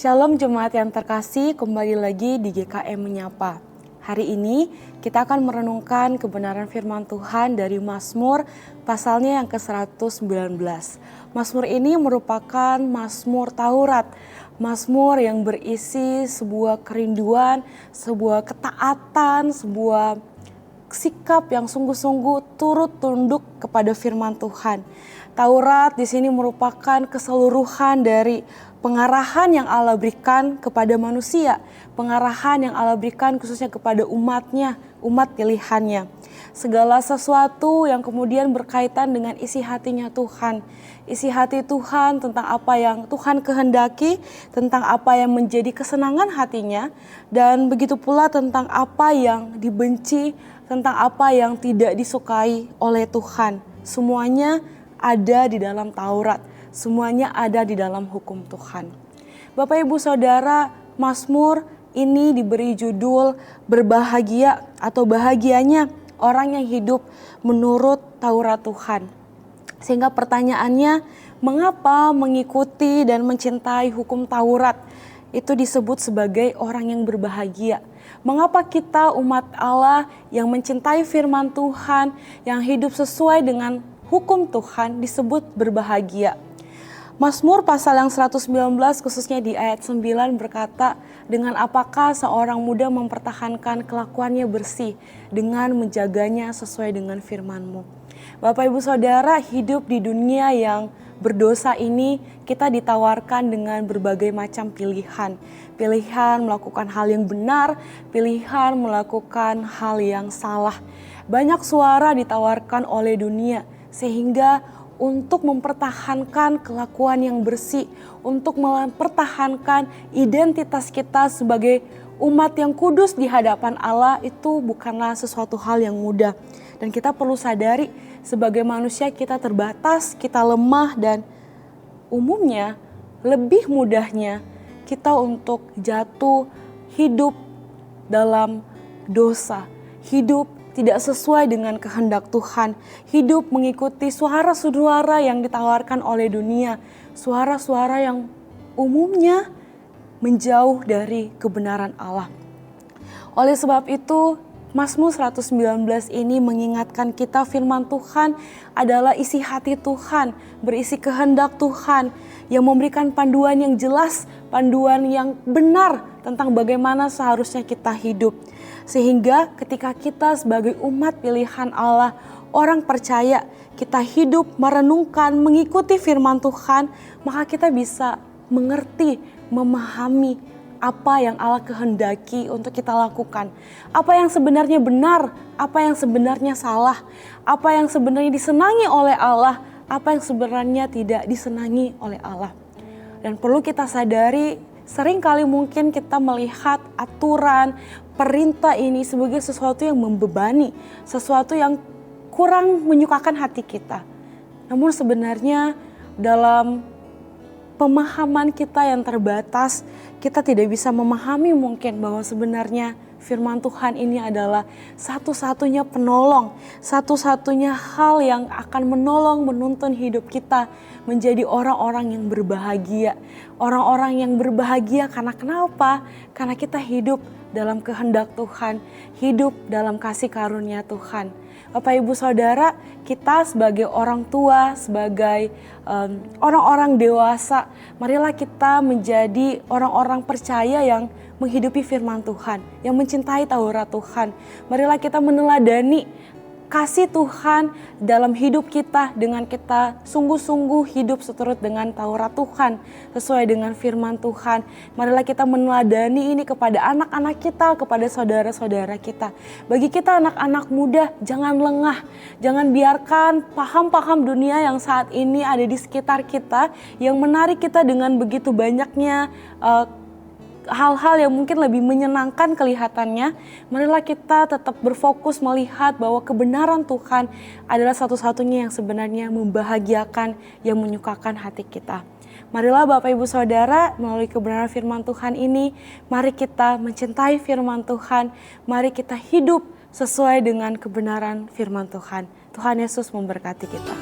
Shalom jemaat yang terkasih, kembali lagi di GKM Menyapa. Hari ini kita akan merenungkan kebenaran firman Tuhan dari Mazmur pasalnya yang ke-119. Mazmur ini merupakan Mazmur Taurat, Mazmur yang berisi sebuah kerinduan, sebuah ketaatan, sebuah sikap yang sungguh-sungguh turut tunduk kepada firman Tuhan. Taurat di sini merupakan keseluruhan dari pengarahan yang Allah berikan kepada manusia, pengarahan yang Allah berikan khususnya kepada umatnya, umat pilihannya. Segala sesuatu yang kemudian berkaitan dengan isi hatinya Tuhan, isi hati Tuhan tentang apa yang Tuhan kehendaki, tentang apa yang menjadi kesenangan hatinya, dan begitu pula tentang apa yang dibenci, tentang apa yang tidak disukai oleh Tuhan. Semuanya ada di dalam Taurat, semuanya ada di dalam hukum Tuhan. Bapak Ibu Saudara, Mazmur ini diberi judul berbahagia atau bahagianya orang yang hidup menurut Taurat Tuhan. Sehingga pertanyaannya, mengapa mengikuti dan mencintai hukum Taurat itu disebut sebagai orang yang berbahagia? Mengapa kita umat Allah yang mencintai firman Tuhan, yang hidup sesuai dengan hukum Tuhan disebut berbahagia? Mazmur pasal yang 119 khususnya di ayat 9 berkata, dengan apakah seorang muda mempertahankan kelakuannya bersih dengan menjaganya sesuai dengan firman-Mu. Bapak Ibu Saudara, hidup di dunia yang berdosa ini kita ditawarkan dengan berbagai macam pilihan. Pilihan melakukan hal yang benar, pilihan melakukan hal yang salah. Banyak suara ditawarkan oleh dunia sehingga untuk mempertahankan kelakuan yang bersih, untuk mempertahankan identitas kita sebagai umat yang kudus di hadapan Allah itu bukanlah sesuatu hal yang mudah. Dan kita perlu sadari sebagai manusia kita terbatas, kita lemah, dan umumnya lebih mudahnya kita untuk jatuh hidup dalam dosa, hidup tidak sesuai dengan kehendak Tuhan, hidup mengikuti suara-suara yang ditawarkan oleh dunia, suara-suara yang umumnya menjauh dari kebenaran Allah. Oleh sebab itu, Mazmur 119 ini mengingatkan kita firman Tuhan adalah isi hati Tuhan, berisi kehendak Tuhan yang memberikan panduan yang jelas, panduan yang benar tentang bagaimana seharusnya kita hidup. Sehingga ketika kita sebagai umat pilihan Allah, orang percaya, kita hidup merenungkan, mengikuti firman Tuhan, maka kita bisa mengerti, memahami apa yang Allah kehendaki untuk kita lakukan. Apa yang sebenarnya benar, apa yang sebenarnya salah, apa yang sebenarnya disenangi oleh Allah, apa yang sebenarnya tidak disenangi oleh Allah. Dan perlu kita sadari, seringkali mungkin kita melihat aturan, perintah ini sebagai sesuatu yang membebani, sesuatu yang kurang menyukakan hati kita. Namun sebenarnya dalam pemahaman kita yang terbatas, kita tidak bisa memahami mungkin bahwa sebenarnya firman Tuhan ini adalah satu-satunya penolong, satu-satunya hal yang akan menolong menuntun hidup kita menjadi orang-orang yang berbahagia. Orang-orang yang berbahagia karena kenapa? Karena kita hidup dalam kehendak Tuhan, hidup dalam kasih karunia Tuhan. Bapak Ibu Saudara, kita sebagai orang tua, sebagai orang-orang dewasa, marilah kita menjadi orang-orang percaya yang menghidupi firman Tuhan, yang mencintai Taurat Tuhan. Marilah kita meneladani kasih Tuhan dalam hidup kita dengan kita sungguh-sungguh hidup seturut dengan Taurat Tuhan, sesuai dengan firman Tuhan. Marilah kita meneladani ini kepada anak-anak kita, kepada saudara-saudara kita. Bagi kita anak-anak muda, jangan lengah, jangan biarkan paham-paham dunia yang saat ini ada di sekitar kita yang menarik kita dengan begitu banyaknya hal-hal yang mungkin lebih menyenangkan kelihatannya. Marilah kita tetap berfokus melihat bahwa kebenaran Tuhan adalah satu-satunya yang sebenarnya membahagiakan, yang menyukakan hati kita. Marilah Bapak Ibu Saudara, melalui kebenaran firman Tuhan ini, mari kita mencintai firman Tuhan, mari kita hidup sesuai dengan kebenaran firman Tuhan. Tuhan Yesus memberkati kita.